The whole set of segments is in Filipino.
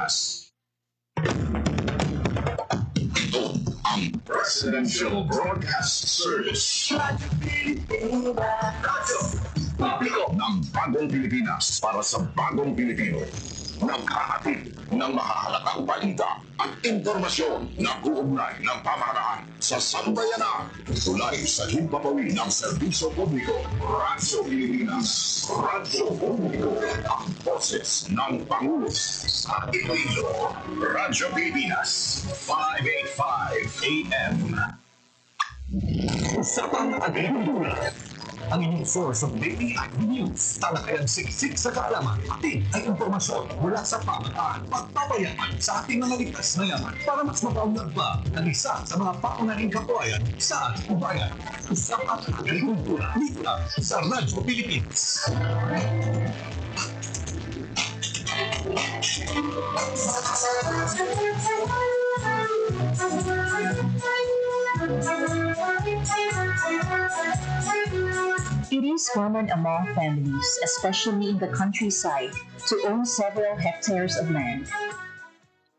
Ito ang Presidential Broadcast Service. Radyo Publiko ng Bagong Pilipinas para sa Bagong Pilipino. Naghahatid ng mahahalagang balita at impormasyon na uugnay ng pamahalaan sa sambayanan. Tulay sa himpapawid ng serbisyo publiko. Radyo Pilipinas. Radyo Publiko. Ang boses ng Pangulo sa Iloilo. Radyo Pilipinas. 585 AM. Sa pang-agrikultura, ang inyong source of daily news, talakayang siksik sa kaalaman, atin ay impormasyon mula sa pamahalaan, pagpapayaman sa ating mga likas na yaman para mas mapaunlad pa ang isa sa mga paunahing kabuhayan sa ating bayan. Sa pang-agrikultura, dito lang sa Radyo Pilipinas. It is common among families, especially in the countryside, to own several hectares of land.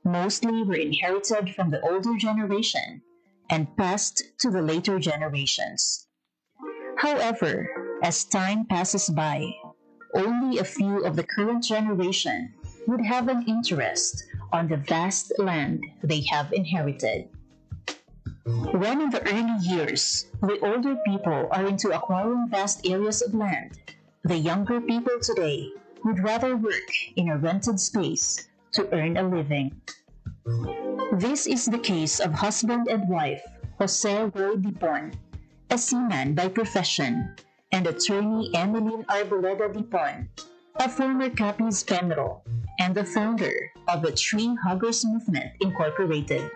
Mostly were inherited from the older generation and passed to the later generations. However, as time passes by, only a few of the current generation would have an interest on the vast land they have inherited. When in the early years, the older people are into acquiring vast areas of land, the younger people today would rather work in a rented space to earn a living. This is the case of husband and wife Jose Roy Dipon, a seaman by profession, and attorney Emeline Arboleda Dipon, a former Capiz Penro and the founder of the Tree Huggers Movement Incorporated,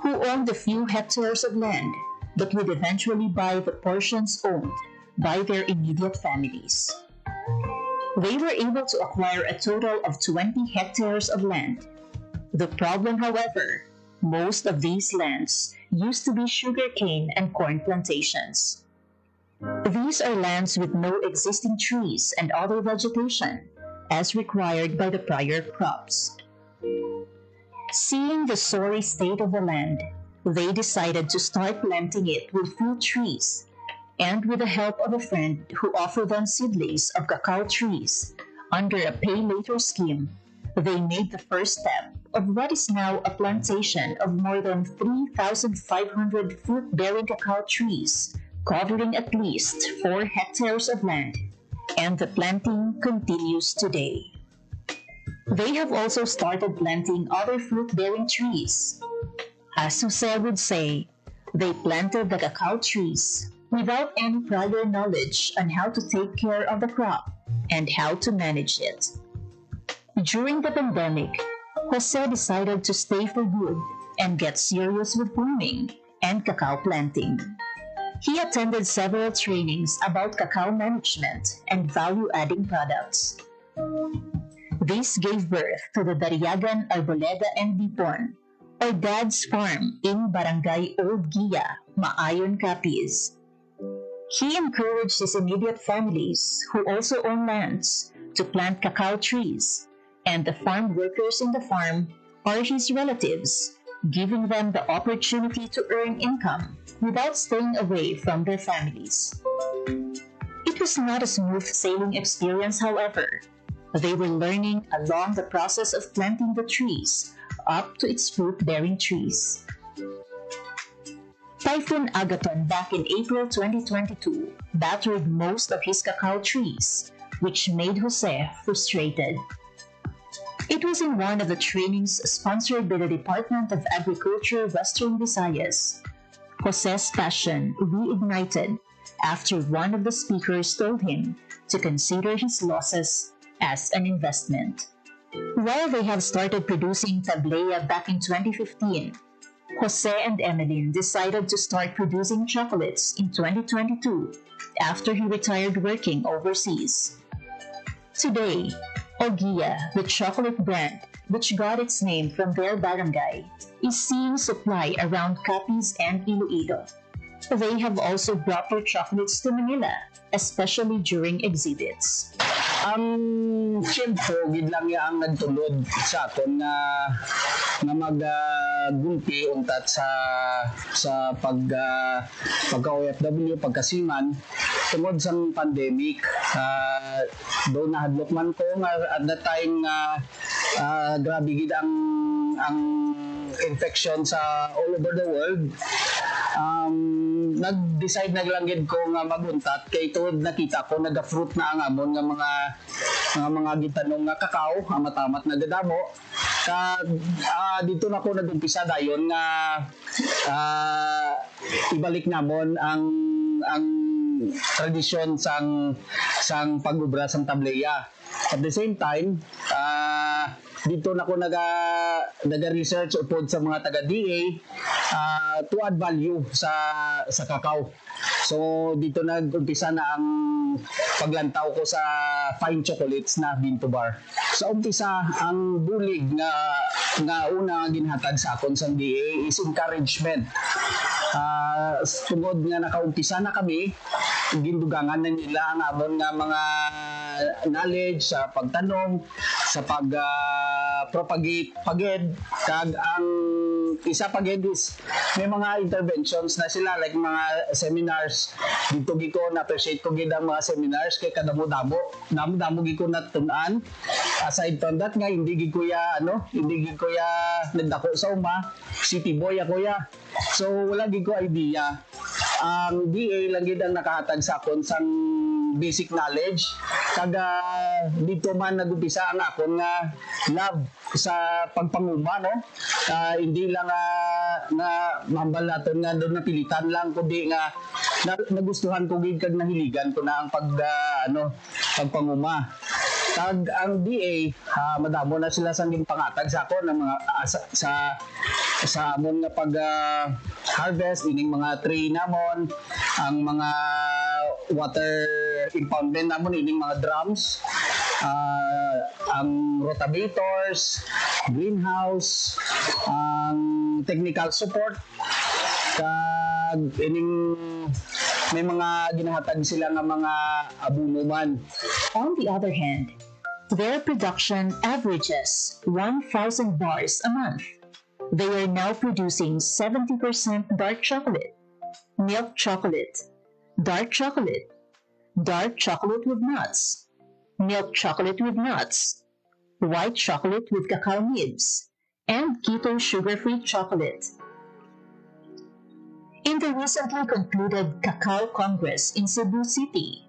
who owned a few hectares of land but would eventually buy the portions owned by their immediate families. They were able to acquire a total of 20 hectares of land. The problem, however, most of these lands used to be sugarcane and corn plantations. These are lands with no existing trees and other vegetation, as required by the prior crops. Seeing the sorry state of the land, they decided to start planting it with fruit trees, and with the help of a friend who offered them seedlings of cacao trees under a pay-later scheme, they made the first step of what is now a plantation of more than 3,500 fruit-bearing cacao trees, covering at least 4 hectares of land, and the planting continues today. They have also started planting other fruit-bearing trees. As Jose would say, they planted the cacao trees without any prior knowledge on how to take care of the crop and how to manage it. During the pandemic, Jose decided to stay for good and get serious with farming and cacao planting. He attended several trainings about cacao management and value-adding products. This gave birth to the Dariagan Arboleda and Dipon, or Dad's Farm in Barangay Old Gia, Maayon, Capiz. He encouraged his immediate families, who also own lands, to plant cacao trees, and the farm workers in the farm are his relatives, giving them the opportunity to earn income without staying away from their families. It was not a smooth sailing experience, however. They were learning along the process of planting the trees up to its fruit-bearing trees. Typhoon Agaton back in April 2022 battered most of his cacao trees, which made Jose frustrated. It was in one of the trainings sponsored by the Department of Agriculture Western Visayas. Jose's passion reignited after one of the speakers told him to consider his losses as an investment. While they have started producing tablea back in 2015, Jose and Emeline decided to start producing chocolates in 2022 after he retired working overseas. Today, Ogia, the chocolate brand, which got its name from their barangay, is seeing supply around Capiz and Iloilo. They have also brought their chocolates to Manila, especially during exhibits. Ang shield ko gid lang ya ang nagtulod sa aton nga maggulpi untat sa pagka OFW pagkasiman tungod sa pandemic. Do nahadlok man ko nga at that time grabe gid ang infection sa all over the world. Nag-decide na lang gid ko nga maguntat kay tuod nakita ko naga-fruit na ang amon nga mga gitanong nga kakao ang matamat na gadamo. Dito na ko nag-umpisa dayon nga ibalik namon ang tradisyon sang pag-ubra sang tableya. At the same time, dito na ko naga-research upod sa mga taga-DA to add value sa kakao. So dito nag-umpisa na ang paglantaw ko sa fine chocolates na bean to bar. Sa umpisa, ang bulig nga una ginhatag sa akon sa DA is encouragement. Tungod nga nakaumpisa na kami, gindugangan na nila ang amon nga mga knowledge sa pagtanong, sa pag-propagate paged, kag ang isa paged is may mga interventions na sila like mga seminars. Dito giko na appreciate ko gid ang mga seminars kay kadamo-damo gid ko natun-an. Aside from that nga hindi gid ko ya nagdako sa uma, city boy ako ya. So wala gid ko idea. Ang DA lang gid ang nakahatag sa akon sang basic knowledge. Dito man nagumpisa ang akon nga love sa pagpanguma, no? Hindi lang nga mambal naton nga doon napilitan lang kundi nga nagustuhan ko gid kag nahiligan ko na ang pagpanguma. Tag ang DA madamo na sila sang pangatag sa ako ng mga sa amon nga pag harvest ining mga tree namon, ang mga water impoundment namon ining mga drums, ang rotavators, greenhouse, ang technical support, kag ining may mga ginahatag sila nga mga abuno man. On the other hand, their production averages 1,000 bars a month. They are now producing 70% dark chocolate, milk chocolate, dark chocolate with nuts, milk chocolate with nuts, white chocolate with cacao nibs, and keto sugar-free chocolate. In the recently concluded Cacao Congress in Cebu City,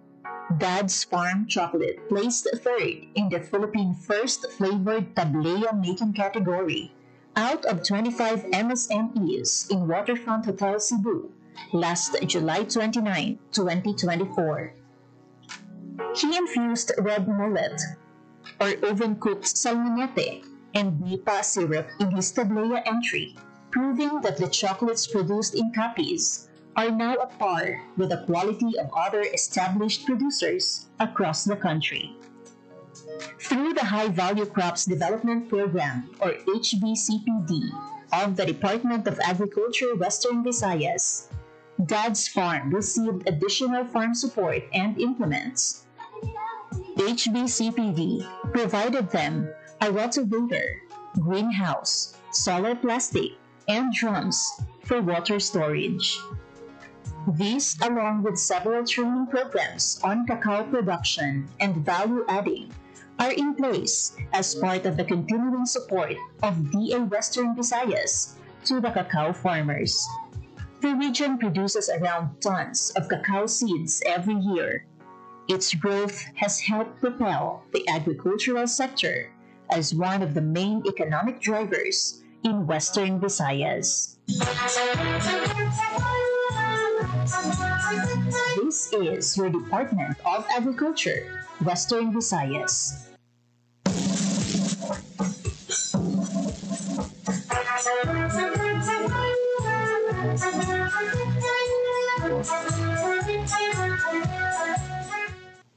Dad's Farm Chocolate placed third in the Philippine First Flavored Tableya Making category out of 25 MSMEs in Waterfront Hotel Cebu last July 29, 2024. He infused red mullet, or oven-cooked salmonete, and nipa syrup in his Tableya entry, proving that the chocolates produced in Capiz are now at par with the quality of other established producers across the country. Through the High Value Crops Development Program, or HVCPD, of the Department of Agriculture Western Visayas, Dad's Farm received additional farm support and implements. HVCPD provided them a rotavator, greenhouse, solar plastic, and drums for water storage. These, along with several training programs on cacao production and value adding, are in place as part of the continuing support of DA Western Visayas to the cacao farmers. The region produces around tons of cacao seeds every year. Its growth has helped propel the agricultural sector as one of the main economic drivers in Western Visayas. This is your Department of Agriculture, Western Visayas.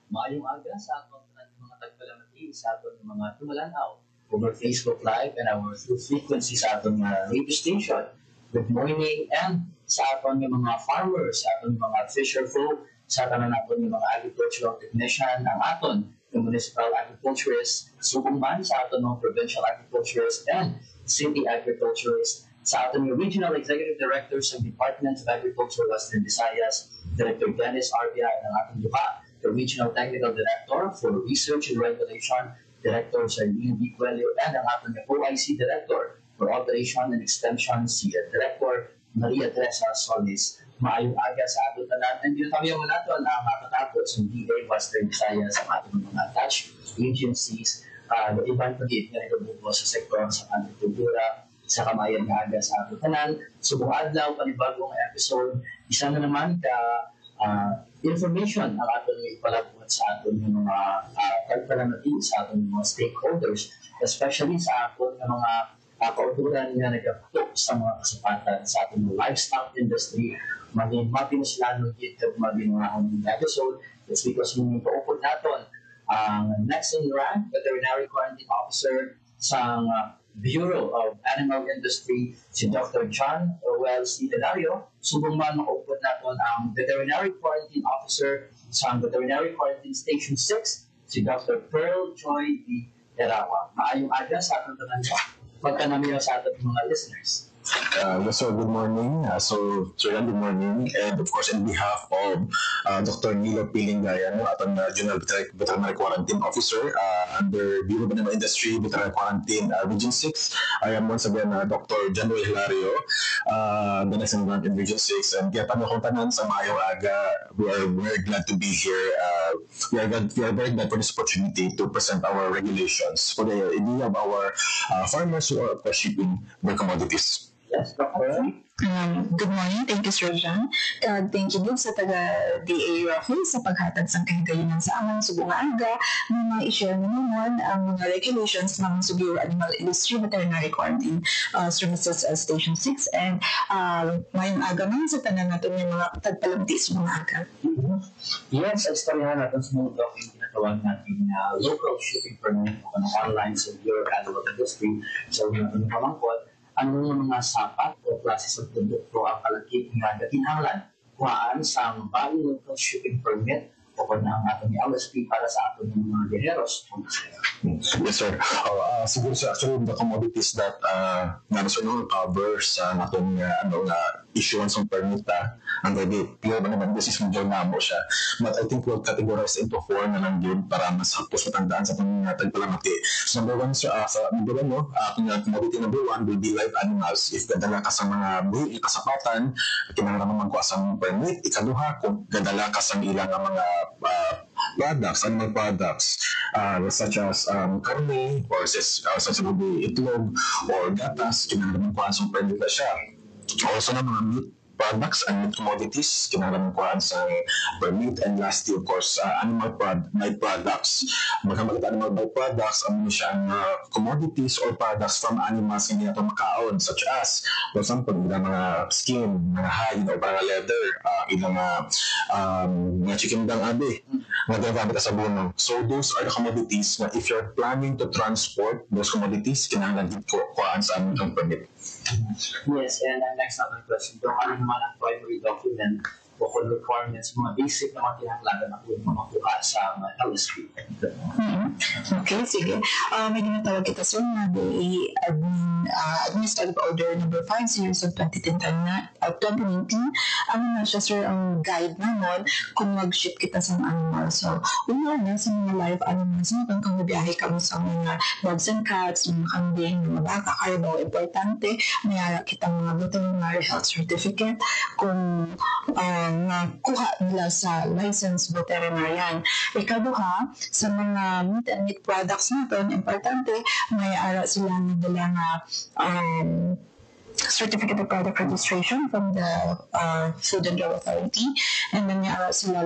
Maayong aga sa atong mga tagpalamati sa atong mga tumalanaw over Facebook Live and our through frequency sa atong radio station. Good morning, and sa atong mga farmers, sa atong mga fisher folk, sa atong mga agricultural technician, ang aton municipal agriculturists, subong man sa aton mga provincial agriculturists and city agriculturists, sa aton mga regional executive directors ng Department of Agriculture Western Visayas, Director Dennis Arbia, and ang ating duha, the Regional Technical Director for Research and Regulation, Director Charlene B. Coelho, and ang ating OIC Director for Operation and Extension, si Director Maria Teresa Solis. Maayong aga sa ating tanan. And yun kami yung nato na matatapos sa DA Western Visayas sa ating mga attached agencies, iban pagit nga nagbubuo sa sektor sa agrikultura, sa kamayan nga aga sa ating tanan. Subong adlaw, panibagong episode, isa na naman ka information ang ating ipalabot sa ating mga pagpalamati sa ating mga stakeholders, especially sa ating mga kauturan nga nagkaputok sa mga kasapatan sa ating livestock industry, maging mapinusilanong dito, maging mga episode. It's because we paupod natin ang next in rank veterinary quarantine officer sa Bureau of Animal Industry, si Dr. John Orwell C. Delario. Subong man makaupod natin ang veterinary quarantine officer sa Veterinary Quarantine Station 6, si Dr. Pearl Joy D. Erawa. Maayong aga sa ating tanan pa. Pagkanamiyo sa ating mga listeners. Yes, sir. Good morning. Sir, good morning. And of course, on behalf of Dr. Nilo Pilingayan, atong Regional Veterinary Quarantine Officer under Bureau of Animal Industry Veterinary Quarantine Region 6, I am once again Dr. January Hilario, the next in rank in Region 6. And kaya paano kong tanan sa maayong aga, we are very glad to be here. We are very glad for this opportunity to present our regulations for the idea of our farmers who are of course shipping their commodities. Yes, Dr. Good morning. Thank you, Sir John. Thank you din sa taga-DA Rafael sa paghatag sa kahigayonan sa among subong aga na i-share mo naman ang mga regulations ng Bureau Animal Industry Veterinary Quarantine Services Station 6 and ngayong aga man sa tanan natin yung mga tagpalamti sa mga aga. Yes, istoryahan natin sa mundo yung tinatawag natin local shipping permit o online sa Bureau of Animal Industry. So, yung pamangkot, ano yung mga sapat o klase sa produkto ang kalakip nga gatinahanglan kuhaan sa bali local shipping permit o kung ang ating LSP para sa ating mga generos. Yes, sir. Siguro sir, actually the commodities that cover sa atong issuance ng permit under the Bureau of Animal Industry medyo namo siya. But I think we'll categorize into 4 na lang yun para mas hapos matandaan sa itong tagpalamati. So number 1, sir, number 1, ating commodity number 1 will be live animals. If gadala ka sa mga buhi, kasapatan, kinahanglan naman ko asang permit. Ikaduha, kung gadala ka sa ilang mga products, animal products, such as karne, or such as itlog, or gatas, kinahanglan ko asang permit na siya. Also na mga meat products and meat commodities, kinahanglan ko sa permit. And lastly, of course, animal byproducts. Magkamagit animal byproducts, ano siya ang commodities or products from animals hindi nato makaon, such as, for example, ilang mga skin, mga hide, o parang leather, ilang mga chicken dang abe, mga ginagamit sa buno. So those are the commodities na if you're planning to transport those commodities, kinahanglan dito kuhaan sa aming permit. Yes, and ang next natin question, kung ano naman ang primary document o kung requirements, mga basic na kinahanglan na kung makuha sa LSP. Okay, sige. May ginatawag kita sir na Administrative Order number 5 series of 2019. Ano na siya sir ang guide naman kung mag-ship kita sa animal. So, una na sa mga live animals, kung mabiyahe kami sa mga dogs and cats, mga kambing, mga baka, carbo, importante, mayara kita mga veterinary health certificate kung nakuha nila sa licensed veterinarian. Ikaduha, sa mga meat and meat products natin, importante, may ara sila na dala nga Certificate of Product Registration from the Food and Drug Authority, and then may ara sila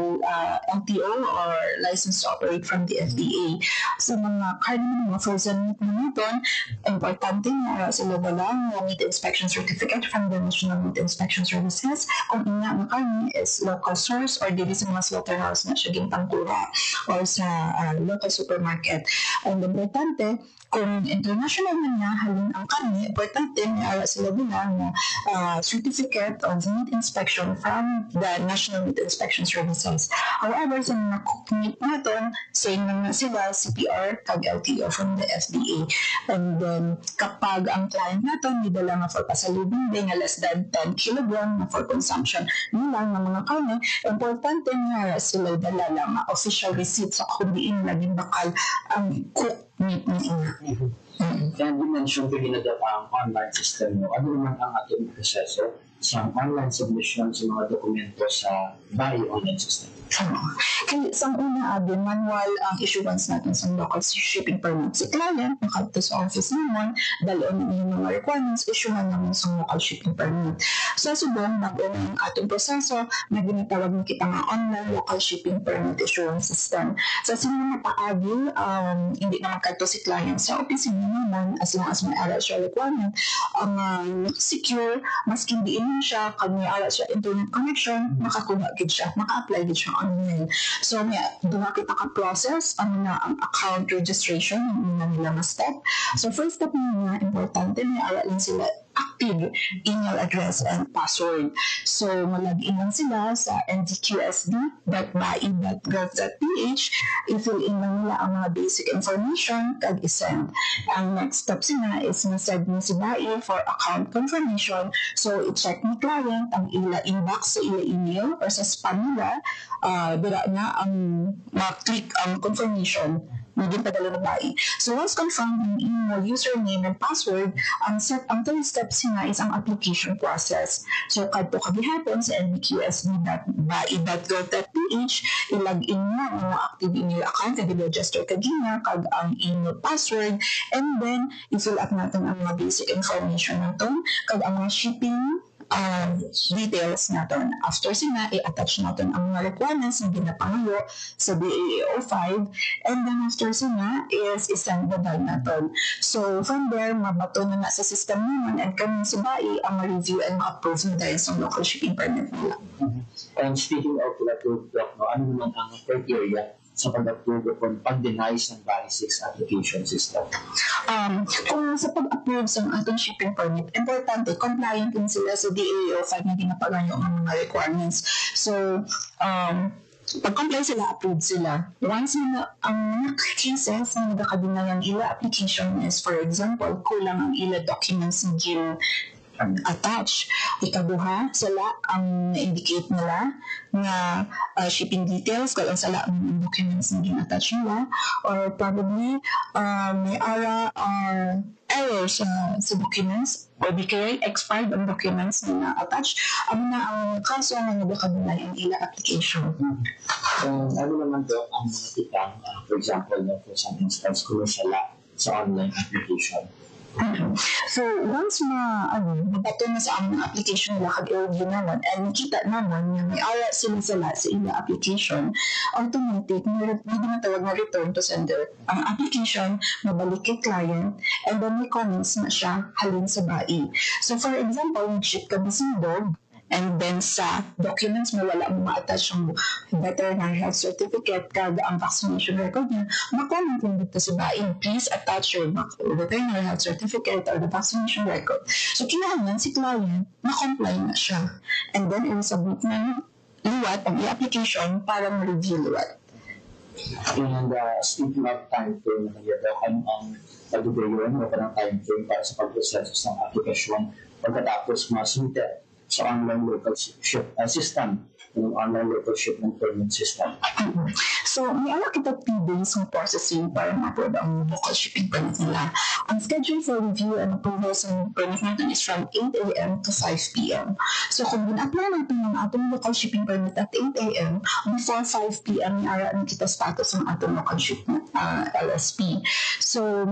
LTO or License to Operate from the FDA. Sa mga karne, mga frozen meat naman, importante na ara sila dala ng Meat Inspection Certificate from the National Meat Inspection Services kung ina ang karne is local source or dili sa mga slaughterhouse na siya gintangkura or sa local supermarket. And importante, kung international man na halin ang karne, importante may ara sila nila nga certificate of meat inspection from the National Meat Inspection Services. However, sa mga cookmeat natin, saying na sila CPR kag LTO from the FDA. And then, kapag ang client natin nidala nga for pasalubong din nga less than 10 kilogram na for consumption nila nga mga karne, importante nga sila dala lang nga official receipt sa kung diin laging bakal ang cooked meat nila. And you mentioned yung ang online system mo. Ano naman ang ating proseso sa online submission sa mga dokumento sa BAI online system? Kaya sa una manual ang issuance natin sa local shipping permit. Si client, nakadto sa office naman, dalon yung mga requirements, issuehan naman sa local shipping permit. Sa subong, nag-una ang atong proseso, na ginatawag na kita nga online local shipping permit issuance system. Sa sino na paagi, hindi naman kadto si client sa opisina naman, as long as may ara siya requirement, ang secure, maski diin siya, kag may ara siya internet connection, makakuha gid siya, maka-apply gid siya online. So, may doon kita ka-process, ano na ang account registration, yung nila na step. So, first step na importante, may ara lang sila active email address and password. So, mag-login lang sila sa ndqsd.bai.gov.ph, i-fill in lang nila ang mga basic information, kag isend. Ang next step sila is na-send mo si BAI for account confirmation. So, i-check ni client ang ila inbox sa ila email or sa spam nila, dira na ang ma-click ang confirmation maging padala na BAI. So once confirmed yung email, username, and password, ang third step sina is ang application process. So kadto kagihapon sa ndqsd.bai.gov.ph, i-login mo ang active email account, kag-register kagina, kag ang email password, and then i-fill up natin ang mga basic information natin, kag ang mga shipping details natin. After sina, i-attach natin ang mga requirements na ginapangayo sa BAA05, and then after sina is isend the done natin. So from there, mabato na sa system naman and kami sa BAI ang ma-review and ma-approve na dahil sa local shipping permit nila. And speaking of approved doc, ano naman ang criteria sa pag-approve o pag-deny ng BAI 6 application system? Kung sa pag-approve sa ating shipping permit, importante, compliant din sila sa DAO5 na ginapagayo ang mga requirements. So, pag-comply sila, approved sila. Once na ang mga cases na nagkakadinay ang ila application is, for example, kulang ang ila documents na attach. Ikaduha, sala ang indicate nila na shipping details kung sala ang documents na gin-attach nila, or probably may ara or error sa documents or di kaya expired ang documents na na-attach. Ano na ang kaso na nagkakadunay ang ila application. Ano naman to ang mga tikang, for example, for some instance, kung sala sa online application? So, once mabato na sa aming application nila kag-i-review naman and kita naman na may ara sila sa ila application, automatic, may ginatawag na return to sender. Ang application, mabalik kay client, and then may comments na siya halin sa BAI. So, for example, nag-ship ka bisindog, and then sa documents mo wala mo ma-attach yung veterinary health certificate kag ang vaccination record niya, ma-comment lang dito sa BAI, please attach your veterinary health certificate or the vaccination record. So kailangan si client ma-comply na siya, and then i-submit na liwat ang i-application para ma-review liwat. And speaking of time frame na nagyadaw, ano ang pag-develop o parang time frame para sa pag-process ng aplikasyon pagkatapos ma-submit sa online local system, yung online local shipment permit system? So, may ala kita 3 days ng processing para ma-approve ang local shipping permit nila. Ang schedule for review and approval sa permit natin is from 8 a.m. to 5 p.m. So, kung bin-apply natin ng atong local shipping permit at 8 a.m., before 5 p.m. ara na kita status ng atong local shipment LSP. So,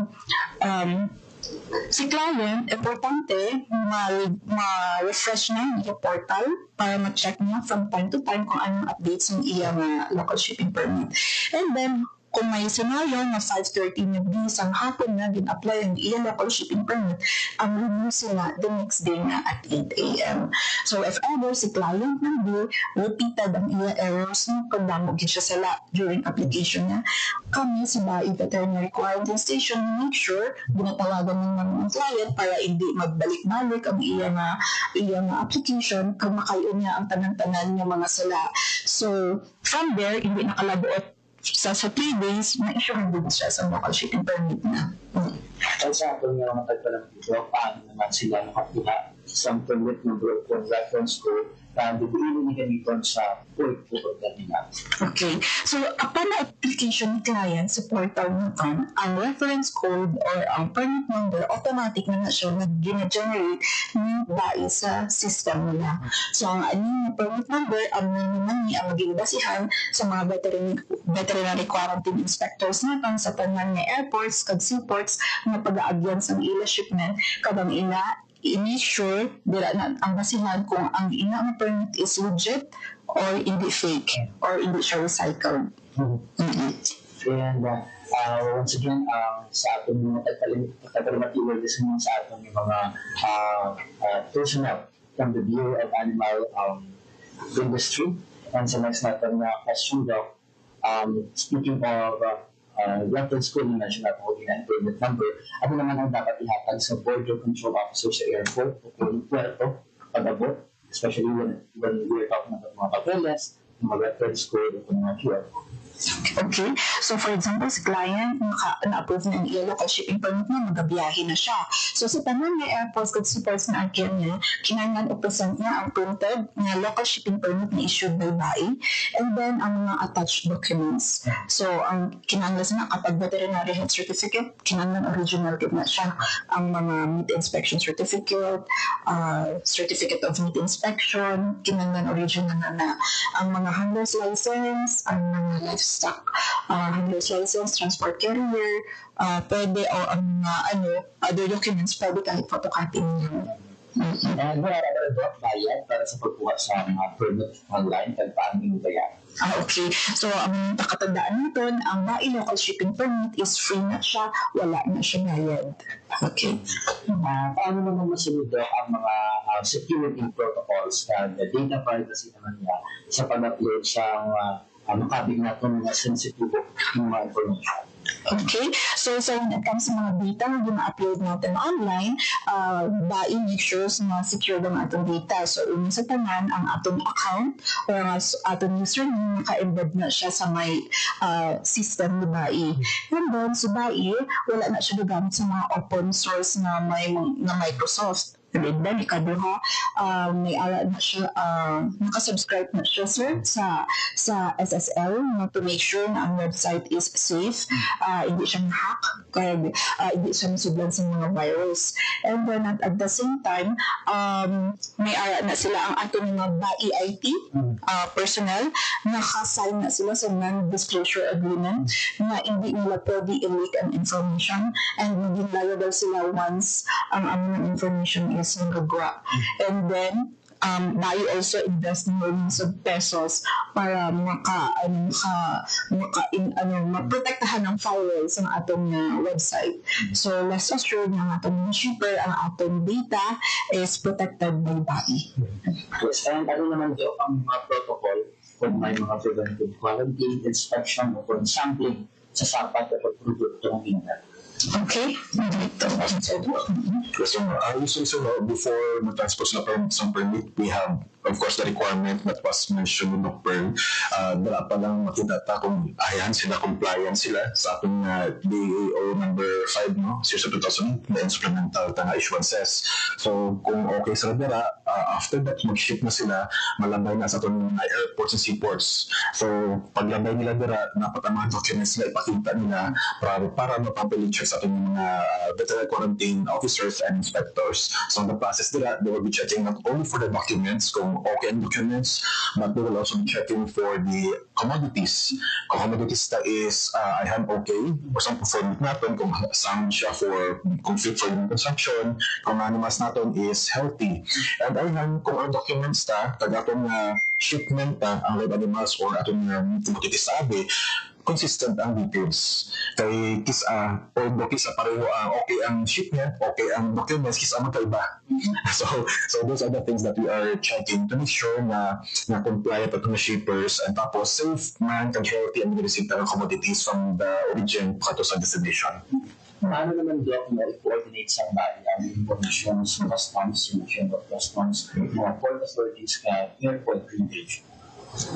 si client, importante, ma-refresh na yung portal para ma-check niya from time to time kung anong updates ng iyang local shipping permit. And then, kung may scenario na 5:30 na bisang hapon na gin-apply ang iya local shipping permit, ang renew sila the next day na at 8 a.m. So if ever si client ng bill, repeated ang iya errors na pagdamog siya sala during application niya, kami sa BAI Veterinary Quarantine Station make sure ginatawagan ng mga client para hindi magbalik-balik ang iya nga application kung makayo niya ang tanan-tanan ng mga sala. So from there, hindi nakalabuot sa 3 days, ma-issue din siya sa local shipping permit na. At sa akin nga mga tagpalang dito, paano naman sila nakakuha sa permit number o reference code na bibiliin ni ganito sa port nila. Okay. So, upon application ni client sa portal nito, ang reference code or ang permit number, automatic na siya na gina-generate ni BAI sa system nila. So, ang aning permit number, ang naman niya ang maging basihan sa mga veterinary quarantine inspectors natin sa tanan ng airports, kag seaports, na pag-aagyan sa ila shipment, kadang ina i-sure dira na ang basihan kung ang ina ang permit is legit or hindi fake or hindi siya recycled. And once again, sa ating mga tagalamatiwal sa ating mga personnel from the Bureau of Animal Industry. And sa next natin na question daw, speaking of reference code na mention natin o permit number, ano naman ang dapat ihatag sa border control officer sa airport o kung puerto pag-abot, especially when we're talking about mga papeles, mga reference code o mga QR code. Okay? So, for example, si client, na-approve na ang local shipping permit na, magabiyahe na siya. So, sa tanan ng airports kag seaports na akin niya, kinahanglan i-present niya ang printed na local shipping permit na issued by BAI, and then ang mga attached documents. So, ang kinahanglan na kapag veterinary health certificate, kinahanglan original na siya. Ang mga meat inspection certificate, certificate of meat inspection, kinahanglan original na. Ang mga handler's license, ang mga livestock handler's license, transport carrier, pwede o ang mga other documents, pwede kahit photocopy niyo. And wala na ba bayad para sa pagkuha sa mga permit online kung paano yung bayad? Okay. So, ang nakatandaan nito, ang BAI local shipping permit is free na siya, wala na siya bayad. Okay. Paano naman masunod ang mga security protocols na data privacy naman niya sa pag-upload sa makabig natin mga sensitive mga information? Okay, so when it comes sa mga data na gina-upload natin online, BAI make sure na secure ang atong data. So, una sa tanan, ang atong account o ang atong username, naka-embed na siya sa may system ni BAI. And then, sa BAI, wala na siya nagamit sa mga open source na Microsoft. And then, ikaduha, may ara na siya, nakasubscribe na siya, sir, sa SSL to make sure na ang website is safe, hindi siya ma-hack, kaya hindi siya masublan sa mga virus. And then, at the same time, may ara na sila ang ating mga BAI IT personnel, nakasign na sila sa non-disclosure agreement na hindi nila pwede i-leak ang information and maging liable sila once ang aming information is nagagawa. And then, BAI also invest millions of pesos para maprotektahan ang firewalls ng atong website. So, let's assure na ang atong shipper, ang atong data is protected by BAI. Yes, and ano naman daw ang mga protocol kung may mga preventive quarantine, inspection o kung sampling sa sapat at produkto ng ginagawa? Okay. So, usually, before na-transport sa permit, we have, of course, the requirement that was mentioned in the PERM. Dala pa lang makita kung ayan sila, compliant sila sa ating DAO number 5, no? Series of 2000, the instrumental tanga issuances. So, kung okay sila dira, after that, mag-ship na sila, malabay na sa itong airports and seaports. So, paglabay nila dira, dapat ang mga documents na ipakita nila para mapapili check sa ating mga veterinary quarantine officers and inspectors. So, in the process nila, they will be checking not only for the documents, kung okay ang documents, but they will also be checking for the commodities. Kung commodities na is, I have okay, or some performance natin, kung sound siya kung fit for human consumption, kung animals natin is healthy. And ayun, kung ang documents na, taga atong shipment ang live animals or atong commodities sabi, consistent ang details. Kay kisa, although kisa pareho ang okay ang shipment, okay ang documents, kisa magkaiba. So those are the things that we are checking to make sure na compliant at mga shippers and tapos safe man kag healthy ang receipt ng commodities from the origin kato sa destination. Paano naman, Doc, i-coordinate sa bayan ang information sa customs, yung customs, mga port authorities ka airport linkage?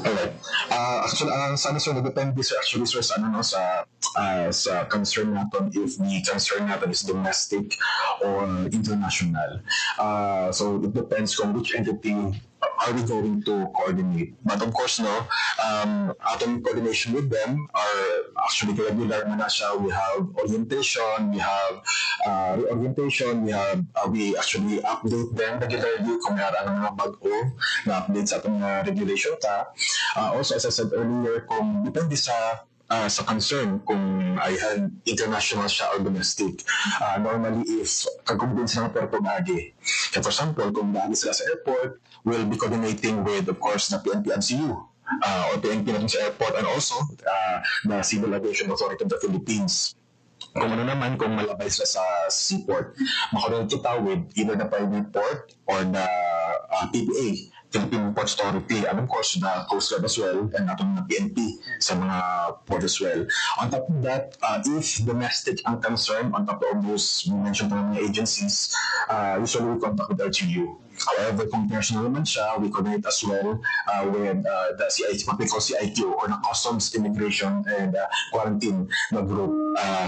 Alright. Actually, sana sir, depende sir, actually sir, sa ano no, sa concern natin, if the concern natin is domestic or international. So it depends kung which entity are we going to coordinate. But of course, no, ating coordination with them are actually regular na siya. We have orientation, we have reorientation, we actually update them regularly kung mayroon mga bago na update sa atong regulation ta. Also, as I said earlier, kung depende sa concern kung ay international siya or domestic. Normally, if kag-convince ng airport agi. For example, kung lagi sila sa airport, we'll be coordinating with, of course, the PNP MCU or PNP natin sa airport and also the Civil Aviation Authority of the Philippines. Kung ano naman, kung malabay sila sa seaport, makaroon kita with either the private port or the PPA, Philippine Ports Authority, and of course the Coast Guard as well, and atong mga PNP sa mga port as well. On top of that, if domestic ang concern, on top of those mentioned ng mga agencies, usually we contact with LGU. However, kung international naman siya, we coordinate as well with the CIQ, what we call CIQ, or the Customs, Immigration, and Quarantine na group.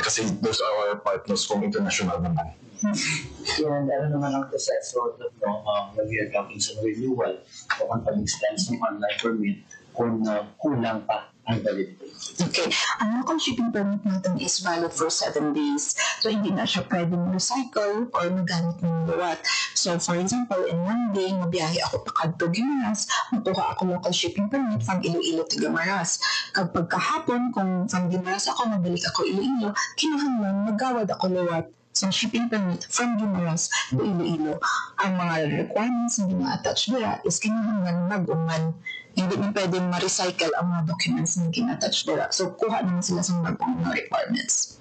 Kasi those are our partners kung international naman. And ano naman ang proseso when we are talking sa renewal o ang pag-extend ng online permit kung kulang pa ang validity? Okay. Ang local shipping permit natin is valid for 7 days. So, hindi na siya pwedeng recycle or magamit ng luwat. So, for example, in one day, mabiyahe ako pa kadto Guimaras, matuha ako local shipping permit from Iloilo to Guimaras. Kapag kahapon, kung from Guimaras ako, mabalik ako Iloilo, kinahanglan magawad ako luwat sa shipping permit from Guimaras to Iloilo. Ang mga requirements na gina-attach nila is kinahanglan mag-uman. Hindi mo pwedeng ma-recycle ang mga documents na gina-attach nila. So, kuha naman sila sa mga requirements.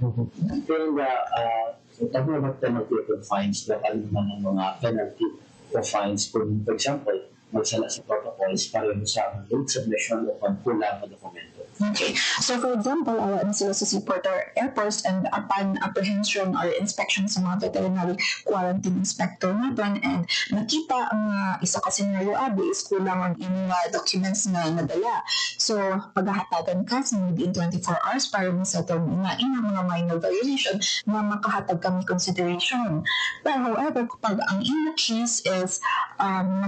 Pero talking about penalty or fines, bakal naman ang mga penalty or fines kung, for example, magsala sa protocols pareho sa late submission o kulang na dokumento. Okay. So, for example, awaan sila sa seaport or airports and upon apprehension or inspection sa mga veterinary quarantine inspector natin and nakita ang isa ka scenario is kulang ang inyong documents na nadala. So, paghahatagan ka sa within 24 hours para masettle na mga minor violation na makahatag kami consideration. But however, kapag ang in case is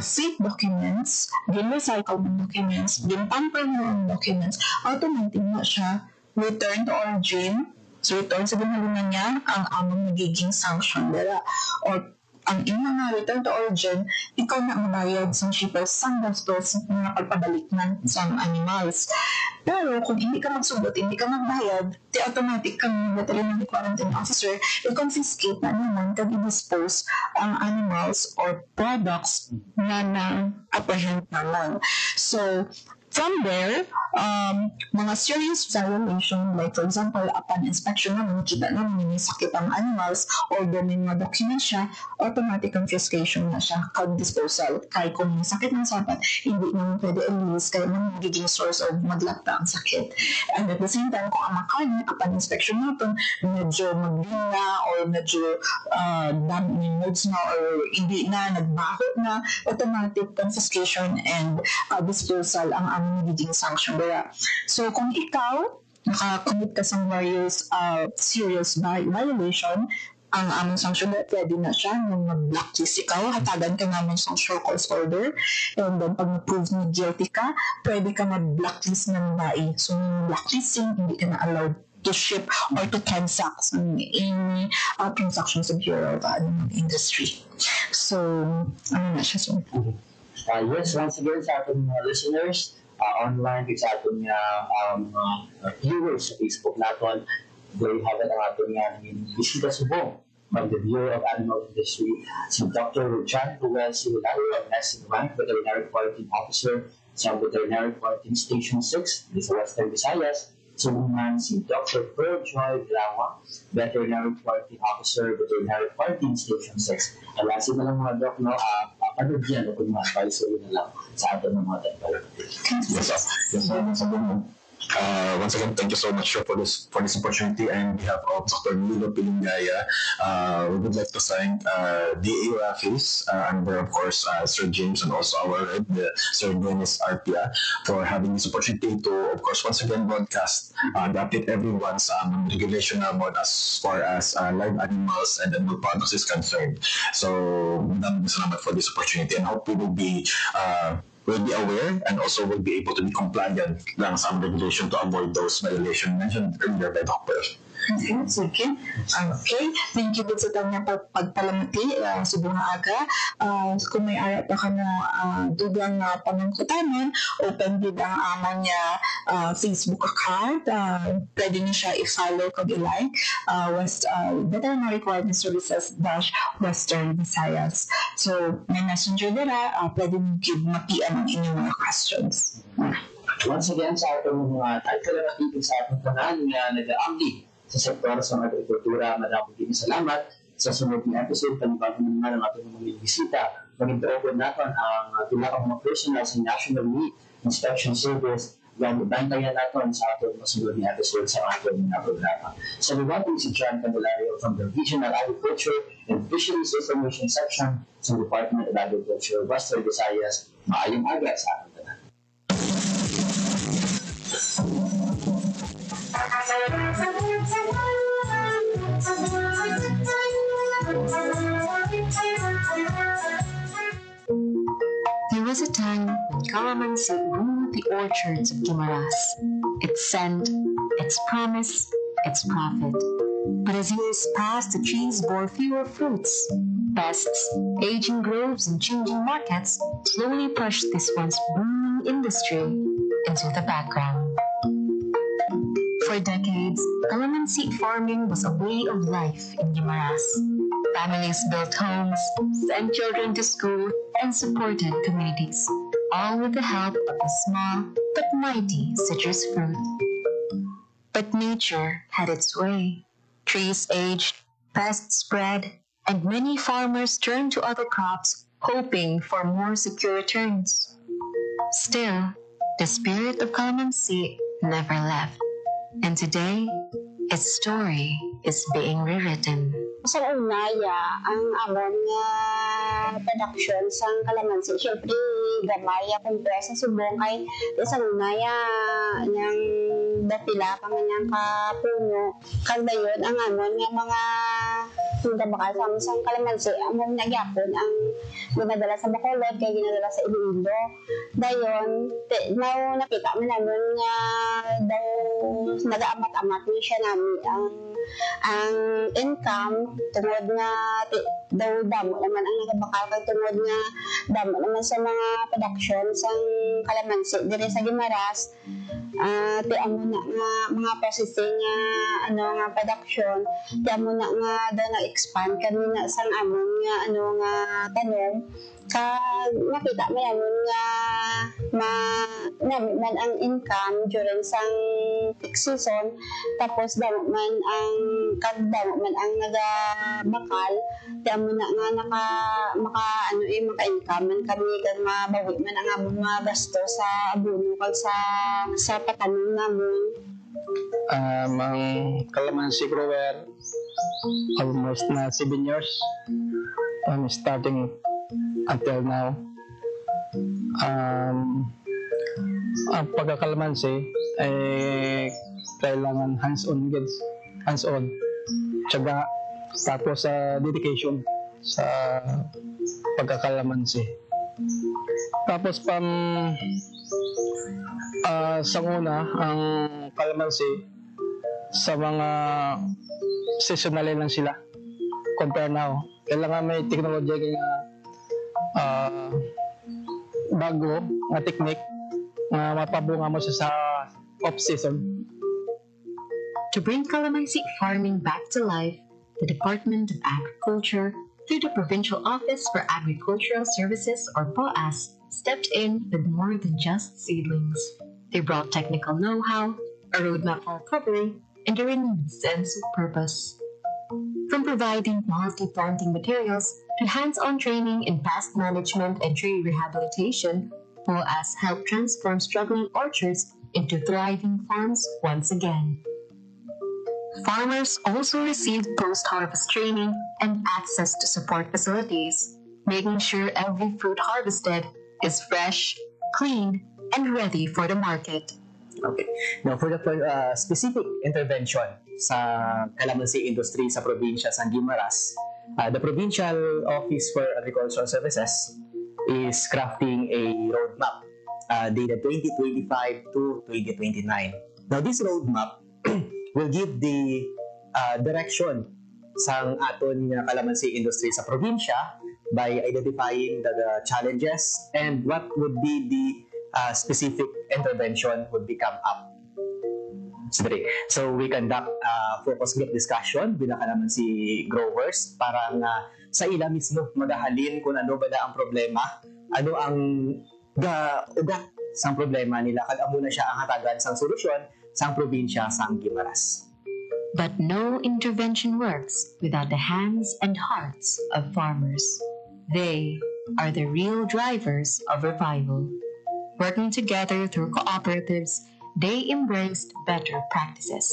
fake documents, gin-recycle ng documents, gin-tamper ng documents, automatic na siya return to origin. So, return sa ginalingan niya ang among nagiging sanction nila. Or, ang iyong na return to origin, ikaw na ang bayad sa shipper sa gastos na pagpabalik ng sa animals. Pero, kung hindi ka magsugot, hindi ka magbayad, di automatic kang veterinary quarantine officer, i-confiscate na naman kag i-dispose ang animals or products na na-apprehend naman. So, from there, mga serious violation, like for example, upon inspection naman, nakita naman may sakit ang animals or may mga documents siya, automatic confiscation na siya, kag-disposal. Kaya kung may sakit ng sapat, hindi naman pwede i-release, kaya naman magiging source of madlapta ang sakit. And at the same time, kung ang makain, upon inspection natin, medyo maglina or medyo daming nodes na or hindi na, nagbaho na, automatic confiscation and disposal ang magiging sanction dira. So, kung ikaw nakakommit ka sa various serious violation, ang aming sanction na pwede na siya nung mag-blacklist ikaw, hatagan ka naman sa show cause order, and then pag na-prove na guilty ka, pwede ka mag-blacklist ng bae. So, blacklisting, hindi ka na allowed to ship or to transact any transactions sa Bureau of Industry. So, ano na siya? So, yes, once again sa ating mga listeners, online sa ating viewers sa Facebook natin, there you have it ang ating bisita subong from the Bureau of Animal Industry, si Dr. John Ruel Silario, ang National Rank Veterinary Quarantine Officer sa Veterinary Quarantine Station 6 sa Western Visayas, sumulungan si Dr. Pearl Joy Blawa, Veterinary Quality Officer, Veterinary Quality Station 6. Alasin na lang mga doc, no? Ano dyan o kung mga advisory na lang sa atin ng mga dental. Yes, sir. Yes, sir. Once again, thank you so much sir, for this opportunity, and on behalf of Dr. Milo Pilingaya, we would like to thank DA Rafis, and of course Sir James, and also our Sir Dennis Arpia for having this opportunity to, of course, once again broadcast and update everyone's regulation about as far as live animals and animal products is concerned. So, maraming salamat for this opportunity, and hope we will be aware and also will be able to be compliant lang sa regulation to avoid those violations mentioned earlier by Dr. Sige. Okay. Thank you din sa kanyang pagpalamati sa buong aga. Kung may ara pa ka na dugang panangkutanan, open din ang amang niya Facebook account. Pwede niyo siya i-follow kag i-like. Veterinary Quality Services Western Visayas. So, may messenger nila. Pwede niyo ma-PM ang inyong mga questions. Once again, sa atong mga tagkalamatikin sa atong tanan nga nag-aamli sa sektor sa agrikultura, maraming salamat. Sa sunod na episode, panibago naman ang ating mga bisita. Mag-interview natin ang mga personal sa National Meat Inspection Service. Bantayan natin sa atong masunod na episode sa ating programa. Sa liwanag si John Candelario from the Regional Agriculture and Fisheries Information Section sa Department of Agriculture, Western Visayas. Maayong aga sa ating tanan. There was a time when calamansi ruled the orchards of Guimaras. Its scent, its promise, its profit. But as years passed, the trees bore fewer fruits. Pests, aging groves, and changing markets slowly pushed this once booming industry into the background. For decades, calamansi farming was a way of life in Guimaras. Families built homes, sent children to school, and supported communities, all with the help of the small but mighty citrus fruit. But nature had its way. Trees aged, pests spread, and many farmers turned to other crops, hoping for more secure returns. Still, the spirit of calamansi never left. And today, its story is being rewritten. Sa unaya, ang amon nga production sa kalamansi, syempre gamay kumpara sa subong kay sa unaya niyang dapila pa man yang kapuno kag dayon ang amon nga mga tunda bakal sa kalamansi amon nagyapon ang ginadala sa Bacolod kay ginadala sa Iloilo. Dayon nakita man namin nga daw nag-amat-amat ni siya namin ang income tungod nga daw damo naman ang nagabakal kay tungod nga damo naman sa mga production sang kalamansi diri sa Guimaras. Ti amo na nga mga processing nga production ti amo na nga daw na-expand kanina sang amon nga nga tanong kag nakita mo yan nga man ang income during sang peak season tapos damo man ang nagabakal damo na nga maka-income man kami kag mabawi man ang among mga gasto sa abono kag sa patanom namon. Ang calamansi grower almost na 7 years starting until now. Ang pagkakalamansi ay kailangan hands-on, tiyaga, tapos dedication sa pagkakalamansi. Tapos sa una, ang kalamansi sa mga seasonal lang sila compare now. Kailangan may teknolohiya nga bago nga technique nga mapabunga mo sa off-season. To bring calamansi farming back to life, the Department of Agriculture, through the Provincial Office for Agricultural Services or POAS, stepped in with more than just seedlings. They brought technical know-how, a roadmap for recovery, and a renewed sense of purpose. From providing quality planting materials to hands-on training in pest management and tree rehabilitation, POAS help transform struggling orchards into thriving farms once again. Farmers also received post-harvest training and access to support facilities, making sure every fruit harvested is fresh, clean, and ready for the market. Okay. Now, for the specific intervention sa calamansi industry sa probinsya San Guimaras, the Provincial Office for Agricultural Services is crafting a roadmap dated 2025 to 2029. Now, this roadmap will give the direction sa aton nga calamansi industry sa probinsya by identifying the challenges and what would be the specific intervention would become up. So we conduct focus group discussion with the calamansi growers para nga sa ila mismo magahalin kung ano ba ang problema, ano ang ugat sang problema nila kag amo na siya ang hatagan sang solusyon sang probinsya sang Guimaras. But no intervention works without the hands and hearts of farmers. They are the real drivers of revival. Working together through cooperatives, they embraced better practices.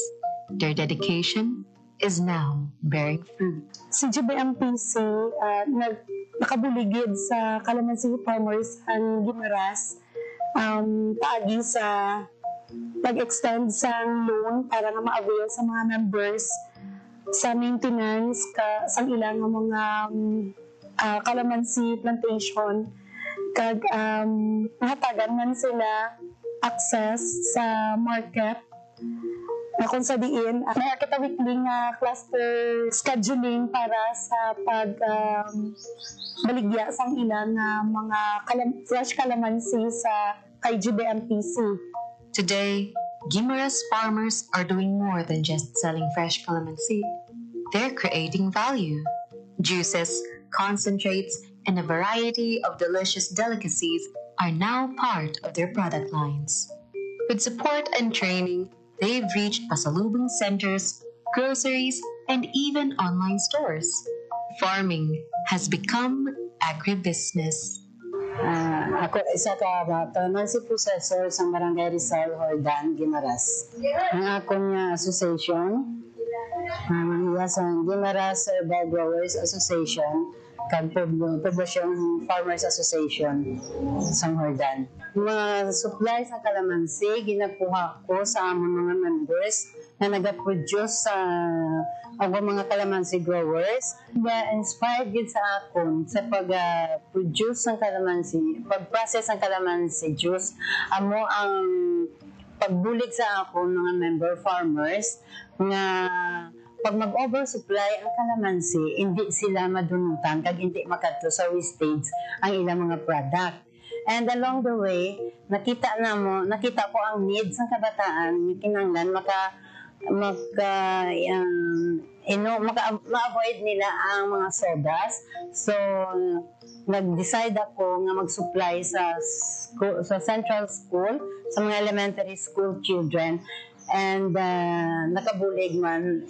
Their dedication is now bearing fruit. Si GBMPC nakabuligid sa calamansi farmers ang Guimaras paagi sa pag-extend sa loan para nga ma-avail sa mga members sa maintenance sa ilang mga calamansi plantation kag mahatagan man sila access sa market na kung sa diin may kita weekly nga cluster scheduling para sa baligya sang ilang mga fresh calamansi sa kay GBMPC. Today, Guimaras farmers are doing more than just selling fresh calamansi. They're creating value. Juices, concentrates, and a variety of delicious delicacies are now part of their product lines. With support and training, they've reached pasalubong centers, groceries, and even online stores. Farming has become agribusiness. Ako isa ka calamansi processor sa Barangay Rizal, Hordan, Guimaras. Ang akong association, sa Guimaras Herbal Growers Association, kag Poblacion Farmers Association sa Hordan. Mga supply sa calamansi ginakuha ko sa among mga members na nag-produce sa mga calamansi growers. Inspired gid sa akon sa pag-produce ng calamansi, pag-process ng calamansi juice. Amo ang pagbulig sa akon mga member farmers nga pag mag-oversupply ang calamansi, hindi sila madunutan kag hindi makadto sa wastage ang ilang mga product. And along the way, nakita ko ang needs ng kabataan, kinahanglan ma-avoid nila ang mga sodas. So, nag-decide ako nga mag-supply sa central school, sa mga elementary school children. And nakabulig man,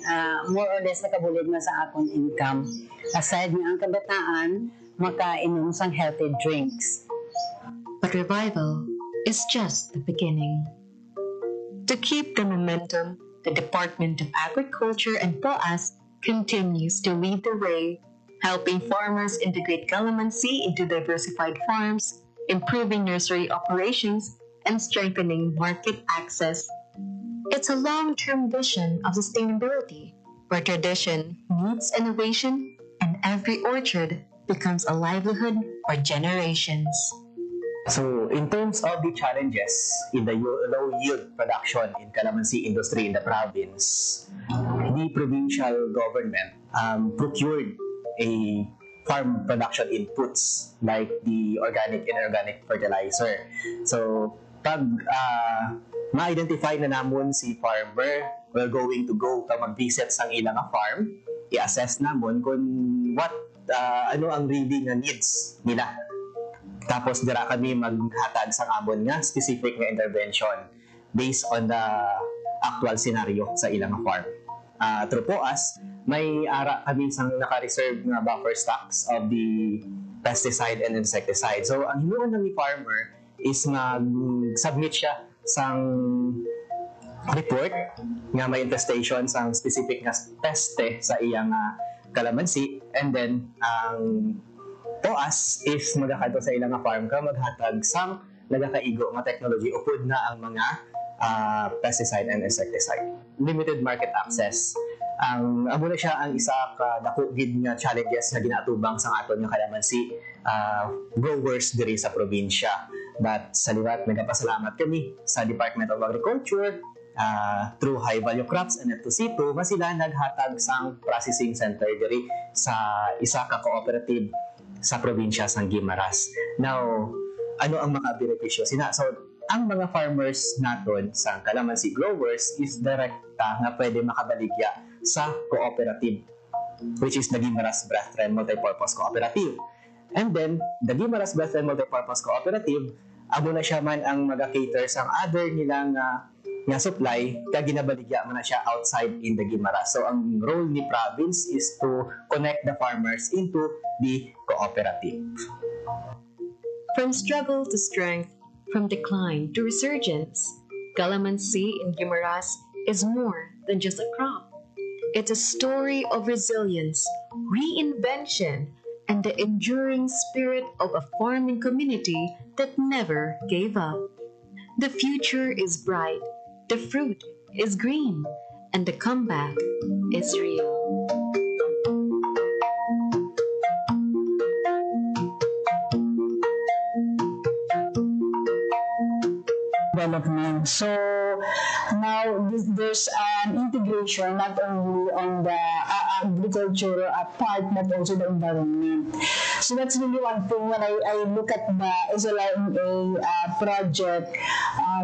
more or less nakabulig man sa akong income. Aside nga ang kabataan, makainom sang healthy drinks. But revival is just the beginning. To keep the momentum, the Department of Agriculture and POAS continues to lead the way, helping farmers integrate calamansi into diversified farms, improving nursery operations, and strengthening market access. It's a long-term vision of sustainability, where tradition meets innovation and every orchard becomes a livelihood for generations. So, in terms of the challenges in the low-yield production in calamansi industry in the province, the provincial government procured a farm production inputs like the organic and inorganic fertilizer. So, pag ma-identify na namon si farmer, we're going to go ka mag-visit sang ilang farm, i-assess namon kung ano ang really nga needs nila. Tapos dira kami maghatag sang amon nga specific nga intervention based on the actual scenario sa ilang farm. Through POAS, may ara kami isang naka-reserve nga buffer stocks of the pesticide and insecticide. So, ang hinuon ng farmer is mag-submit siya sang report nga may infestation sang specific nga peste sa iyang kalamansi, and then ang POAS is magkakato sa ilang farm ka maghatag sang nagakaigo nga technology upod na ang mga pesticide and insecticide. Limited market access. Amo na siya ang isa ka dako gid nga challenges nga ginatubang sa aton nga kalamansi growers diri sa probinsya. But sa liwat, nagpasalamat kami sa Department of Agriculture through High Value Crops and F2C2 nga sila naghatag sang processing center diri sa isa ka cooperative sa probinsya sang Guimaras. Now, ano ang makabenepisyo sina? So, ang mga farmers naton sa kalamansi growers is direkta nga pwede makabaligya sa cooperative, which is the Guimaras Brethren Multipurpose Cooperative. And then, the Guimaras Brethren Multipurpose Cooperative, amo na siya man ang mag-cater sa other nilang nga supply, kaya ginabaligya man na siya outside in the Guimaras. So, ang role ni province is to connect the farmers into the cooperative. From struggle to strength, from decline to resurgence, calamansi in Guimaras is more than just a crop. It's a story of resilience, reinvention, and the enduring spirit of a farming community that never gave up. The future is bright, the fruit is green, and the comeback is real. Development. So now there's an integration not only on the agriculture part but also the environment. So that's really one thing when I look at the SLRMA project.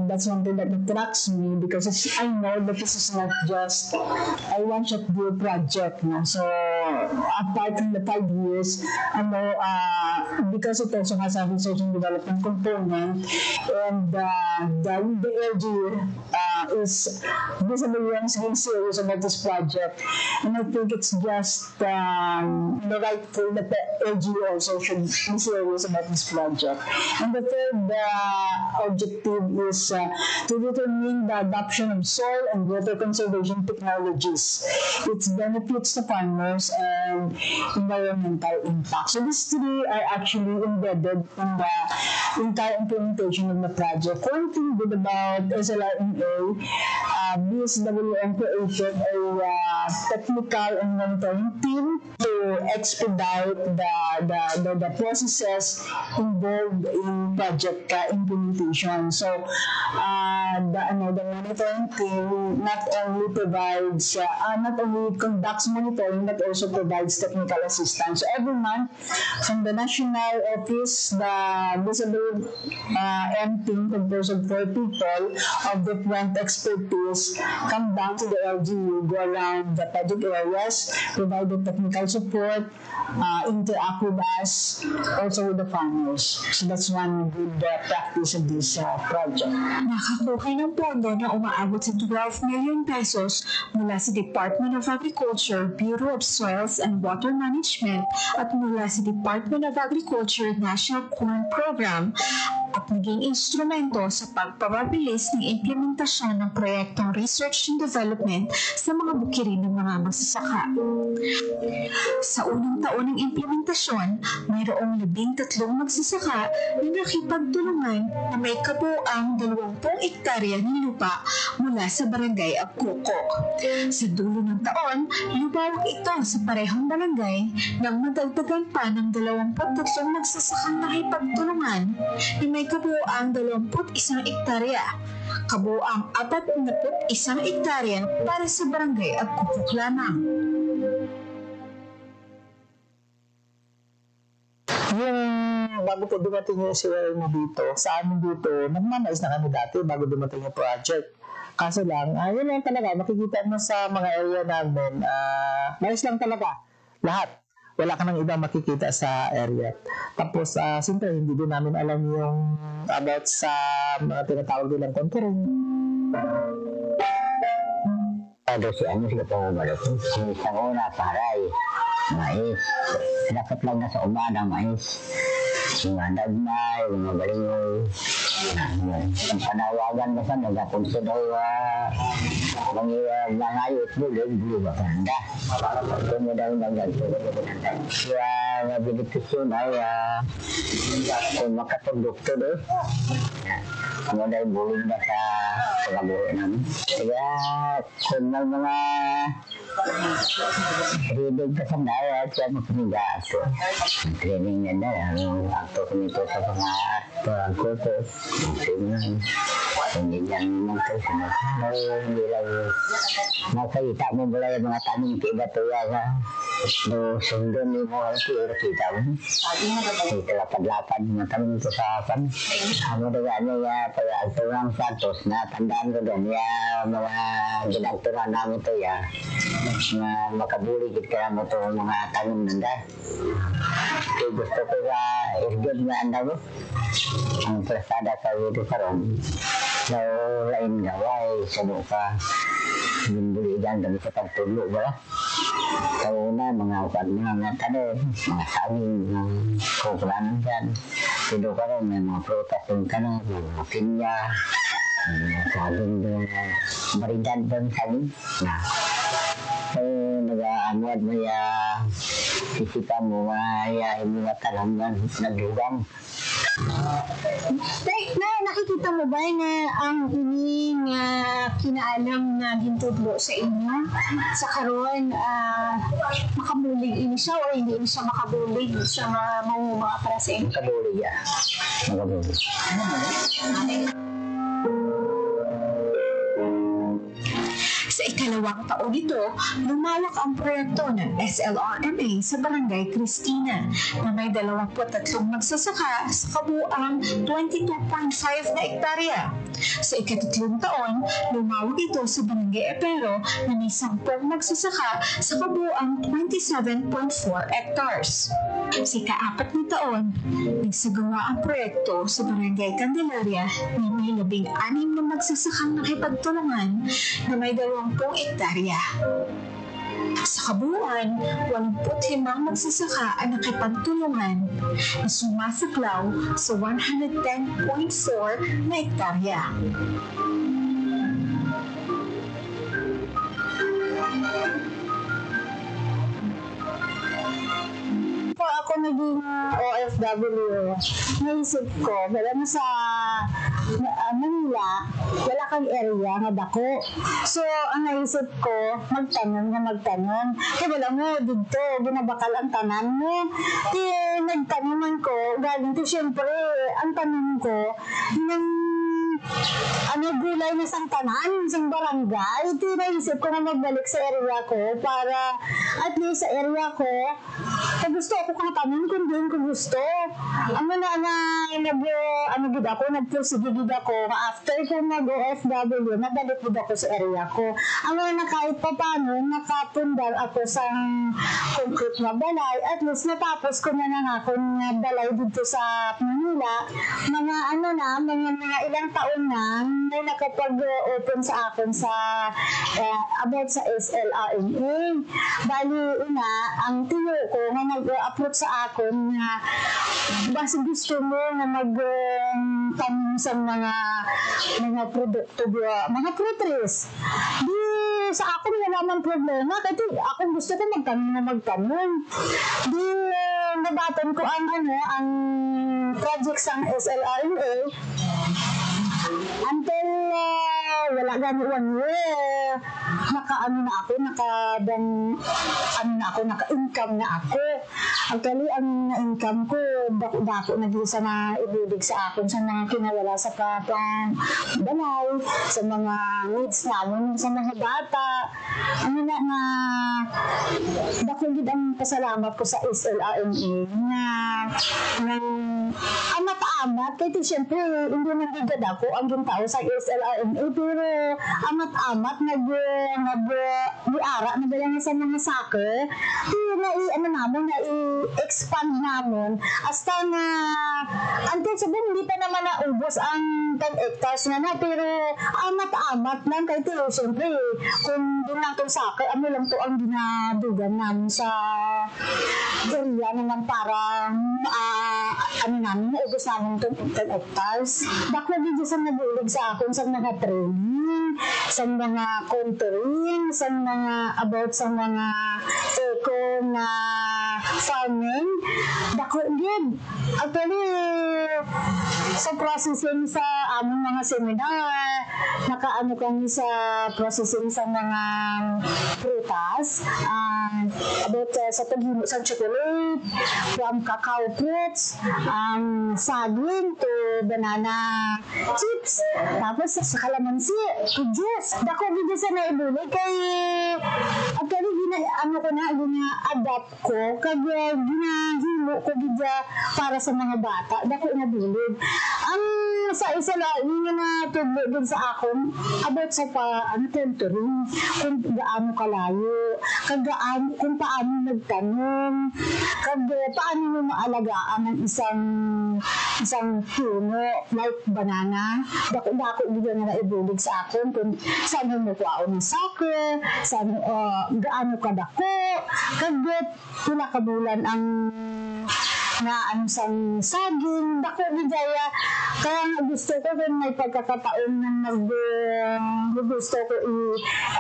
That's one thing that attracts me because I know that this is not just a one-shot deal project. No? So apart from the 5 years, I know because it also has a research and development component, and the LG is visibly being serious about this project, and I think it's just rightful that the LG also should be serious about this project. And the third objective is to determine the adoption of soil and water conservation technologies, its benefits to farmers, and environmental impact. So these three are actually embedded in the entire implementation of the project. One thing good about SLRMA, BSWM created a technical and monitoring team to expedite the processes involved in project implementation. So the monitoring team not only conducts monitoring but also provides technical assistance. So every month, from the national office, the BSWM team composed of 4 people of different expertise come down to the LGU, go around the project areas, provide the technical support, interact with us, also with the farmers. So that's one good practice of this project. Nakakuha ng pondo na umaabot sa 12 million pesos mula sa Department of Agriculture, Bureau of Soils and Water Management at mula sa Department of Agriculture National Corn Program at naging instrumento sa pagpapabilis ng implementasyon ng proyektong research and development sa mga bukirin ng mga magsasaka. Sa unang taon ng implementasyon, mayroong 13 magsasaka na nakipagtulungan na may kabuuang 20 ektarya ng lupa mula sa barangay Agkukok. Sa dulo ng taon, lubawag ito sa parehong barangay nang madagdagan pa ng 23 magsasakang nakipagtulungan na may kabuuang 21 ektarya. Kabuuang 41 ektarya para sa barangay Agkukok lamang. Yung bago po dumating yung SLRMA dito, sa amin dito, nagmanais na kami dati bago dumating yung project. Kaso lang, yun lang talaga, makikita mo sa mga area namin, mais lang talaga, lahat. Wala ka nang ibang makikita sa area. Tapos, siyempre, hindi din namin alam yung about sa mga tinatawag nilang contouring. Si pamabalo ko. Sa una, paray. Mais. Dapat lang na sa umaga, mais. Mga dagmay, mga balingoy. Ang panawagan mo sa nagkapunso daw mga ayot mo, bulu ba kanda? Kung mo daw nagganto, kaya mabilipisyon ay kung makapag-doktor doon. Kung mo daw buling na sa pagkabuo namin. Kaya kung mga rinig ka sa daya, kaya magpiniga ako. Training na na, ako kumito sa mga ang kutos, ang sinan, hindi niyan magkasunod. Hindi lang makita mo mula yung mga tanong tiba tuya ka. No, sundon mo ang kita mo. Ito lapad-lapad mga tanong ko sa apan. Amo na niya pag alturang Santos na tandaan ko doon ya mga ginagturan namin to ya. Mga makabuligid ka mo to mga tanong nanda. Kaya gusto ko ka irgod na anda mo. Ang presada sa video karon na lain gaway sumo ka buligan dami sa pagtulo ba sa una mga tanong mga saging kukulangan dyan tulo ka rin may mga prutas yung tanong mga pinya mga saging doon maridan doon saging na so nag-aamwad mo ya sisipan mo mga tanong naglugang. Nakikita mo ba na ang ining kinaalam na gintudlo sa inyo sa karon makabulig ini siya o hindi ini siya makabulig sa mga para sa inyo? Makabulig ya. Makabulig. Sa ikalawang taon nito, lumawak ang proyekto ng SLRMA sa Barangay Cristina na may 23 magsasaka sa kabuang 22.5 na hektarya. Sa ikatatlong taon, lumawak ito sa Barangay Epero na may 10 magsasaka sa kabuang 27.4 hectares. Sa ikaapat na taon, nagsagawa ang proyekto sa Barangay Candelaria na may 16 na magsasakang nakipagtulungan na may 20 hektarya. Sa kabuuan, 85 magsasaka ang nakipagtulungan na sumasaklaw sa 110.4 na hektarya. Ako naging OFW, naisip ko, wala na sa Manila, wala kang area nga dako. So, ang naisip ko, magtanong. Kaya wala mo, dito, ginabakal ang tanan mo. Kaya nagtanungan ko, galing ko, syempre, ang tanong ko, gulay na sang tanan, sang barangay. Ito naisip ko na magbalik sa area ko para at least sa area ko, kung gusto ako kang tanan, kung din ko gusto. Gid ako, nagpursige gid ako, after ko mag-OFW, nabalik gid ako sa area ko. Na kahit pa paano, nakapundar ako sa concrete na balay, at least natapos ko na ako nga balay dito sa Manila. Mga ilang taon na, may nakapag-open sa akin sa about sa SLRMA. Bali, ang tiyo ko nga nag-approach sa akin na basta gusto mo na mag-tanong sa mga produkto, mga fruiteries. Di sa akin wala naman problema kasi ako gusto ko magtanong. Di nabaton ko ang project sa SLRMA until wala gani 1 year, naka-income na ako. Actually, ang na-income ko, dako nag-isa na ibudig sa akin sa mga kinawala sa balay, sa mga needs namin, sa mga bata. Dako gid ang pasalamat ko sa SLRMA na amat-amat, kaya siyempre, hindi man gigad ako ang gintao sa SLRMA, pero amat-amat, nag-ara na dala nga sa mga soccer, i-expand namon, hasta nga, until sabihin, hindi pa naman naubos ang 10 hectares na na, pero amat-amat lang, kaya siyempre, kung doon lang itong soccer, ano lang to ang dinadugan namin sa area naman para naubos namin itong 10 hectares. Bakla din sa nabulig sa akin sa mga training, sa mga contouring, sa mga about sa mga eco na farming. Bakla din. Actually, sa processing sa aming mga seminar, nakaano kami sa processing sa mga prutas, about sa paghimo sa chocolate, from cacao fruits, saging to banana chips, tapos sa kalamansi to juice. Dako gid sa naibulig kay actually gina-adapt ko kag ginahimo ko gid para sa mga bata. Dako nabulig. Ang sa isa lang nga natudlo din sa akon about sa contouring, kung gaano kalayo, kung paano nagtanong, kag paano mo maalagaan ang isang puno like banana. Dako gid nga naibulig sa akon kung saan mo kuaon ng soccer, saan gaano kadako, kag pila ka bulan ang na sang saging. Dako gidaya kaya nga gusto ko kung may pagkakataon na gusto ko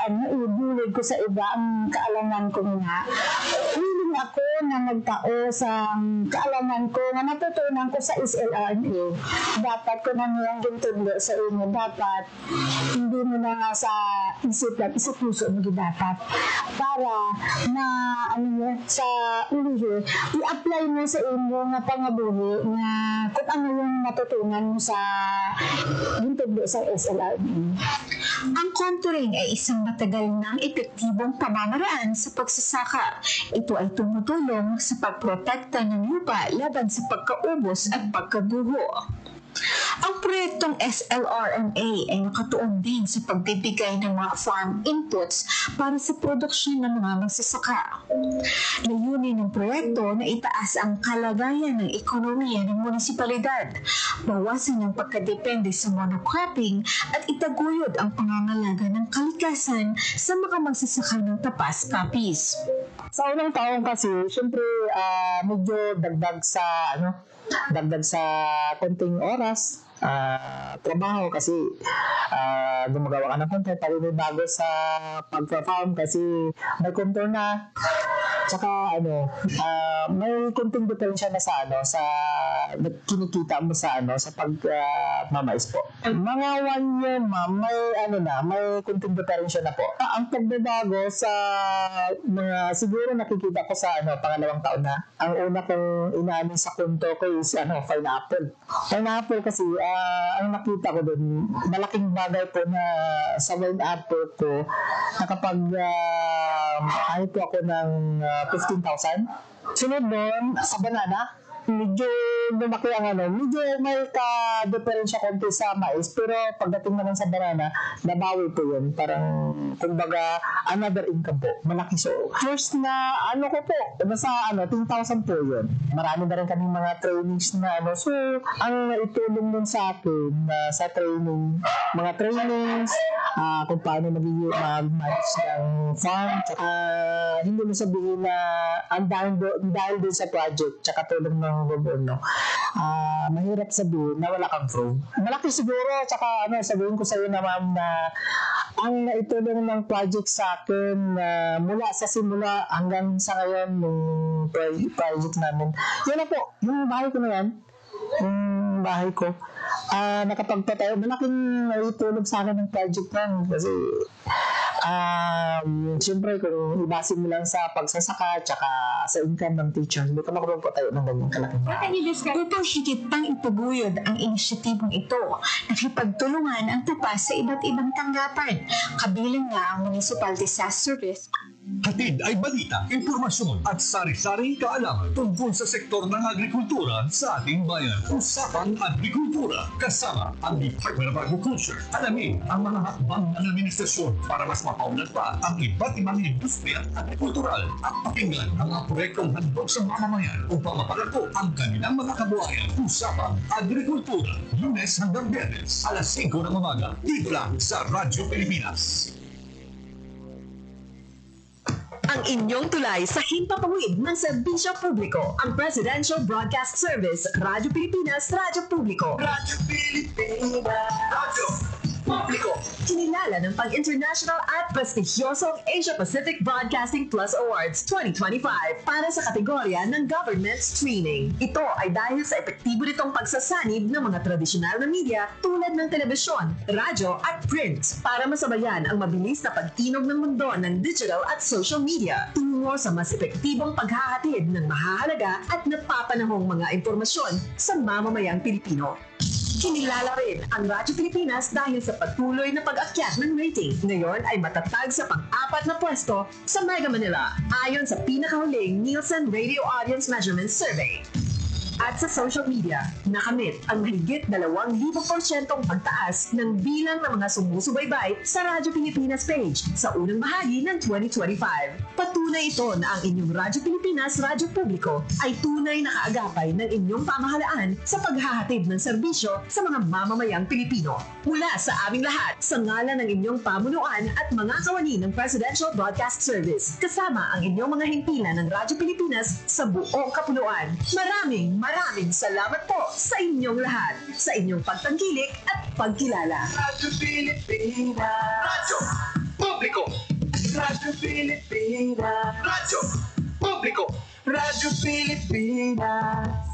ibulig ko sa iba ang kaalaman ko nga. Willing ako na nagtao sa kaalaman ko na natutunan ko sa SLRMA. Dapat ko na niyang gintudlo sa inyo. Dapat hindi mo na nga sa isip-puso mo dapat para na sa ulihi i-apply mo sa inyo nga pangabuhi na kung ano yung natutunan mo sa gintudlo sa SLRMA. Ang contouring ay isang matagal ng epektibong pamamaraan sa pagsasaka. Ito ay tumutulong sa pagprotekta ng lupa laban sa pagkaubos at pagkabuho. Ang proyektong SLRMA ay nakatuon din sa pagbibigay ng mga farm inputs para sa produksyon ng mga magsasaka. Layunin ng proyekto na itaas ang kalagayan ng ekonomiya ng munisipalidad, bawasan ang pagkadepende sa monocropping at itaguyod ang pangangalaga ng kalikasan sa mga magsasaka ng tapas-kapis. Sa unang taon kasi, syempre medyo dagdag sa konting oras, trabaho kasi gumagawa ka ng content, bago sa pagpa-farm kasi may contour na, tsaka may konting diferensya na sa kinikita mo sa pagmamais po. Mga 1 year may konting diferensya na po. Ang pagbabago sa mga siguro nakikita ko sa pangalawang taon na. Ang una kong inamin sa kunto ko is pineapple. Pineapple kasi ang nakita ko doon, malaking bagay po na sa pineapple ko nakapag po ako ng 15,000. Sunod doon, sa banana, medyo lumaki ang medyo may ka-diferensya konti sa mais, pero pagdating naman sa banana, nabawi po yun. Parang, kumbaga, another income po. Malaki. So, first na, ko po, nasa 10,000 po yun. Marami na rin kaming mga trainings na So, ang naitulong nun sa akin, sa training, mga trainings, kung paano mag-manage ng farm, tsaka hindi mo sabihin na ang dahil doon sa project, tsaka tulong ng gobyerno, mahirap sabihin na wala kang proof. Malaki siguro, tsaka sabihin ko sa iyo na ma'am na ang naitulong ng project sa akin mula sa simula hanggang sa ngayon ng project namin. Yun na po, yung bahay ko na yan, nakapagpatayo. Malaking naitulog sa akin ng project yan kasi siyempre kung ibasin mo lang sa pagsasaka tsaka sa income ng teacher, hindi ka makapagpatayo ng ganyang kalaking bahay. Upang higit pang ipaguyod ang inisyatibong ito, nakipagtulungan ang tapas sa iba't ibang tanggapan, kabilang nga ang Municipal Disaster Risk Hatid ay balita, impormasyon at sari-saring kaalaman tungkol sa sektor ng agrikultura sa ating bayan. Usapang Agrikultura kasama ang Department of Agriculture. Alamin ang mga hakbang ng administrasyon para mas mapaunlad pa ang iba't ibang industriya at agrikultural at pakinggan ang mga proyektong handog sa mamamayan upang mapalago ang kanilang mga kabuhayan. Usapang Agrikultura, Lunes hanggang Biyernes, alas 5 ng umaga, dito lang sa Radyo Pilipinas. Ang inyong tulay sa himpapawid ng serbisyo publiko, ang Presidential Broadcast Service, Radyo Pilipinas, Radyo Publiko. Radyo Pilipinas, Radyo Publiko. Kinilala ng pang-international at prestigyosong Asia Pacific Broadcasting Plus Awards 2025 para sa kategorya ng Government Streaming. Ito ay dahil sa epektibo nitong pagsasanib ng mga tradisyonal na media tulad ng telebisyon, radyo at print para masabayan ang mabilis na pag-inog ng mundo ng digital at social media tungo sa mas epektibong paghahatid ng mahahalaga at napapanahong mga impormasyon sa mamamayang Pilipino. Kinilala rin ang Radyo Pilipinas dahil sa patuloy na pag-akyat ng rating. Ngayon ay matatag sa pang-4 na pwesto sa Mega Manila ayon sa pinakahuling Nielsen Radio Audience Measurement Survey. At sa social media, nakamit ang mahigit 2,000% pagtaas ng bilang ng mga sumusubaybay sa Radyo Pilipinas page sa unang bahagi ng 2025. Patunay ito na ang inyong Radyo Pilipinas Radyo Publiko ay tunay na kaagapay ng inyong pamahalaan sa paghahatid ng serbisyo sa mga mamamayang Pilipino. Mula sa aming lahat, sa ngalan ng inyong pamunuan at mga kawani ng Presidential Broadcast Service, kasama ang inyong mga himpilan ng Radyo Pilipinas sa buong kapuluan. Maraming salamat po sa inyong lahat, sa inyong pagtangkilik at pagkilala. Radyo Pilipinas, Radyo Publiko. Radyo Pilipinas, Radyo Publiko. Radyo Pilipinas.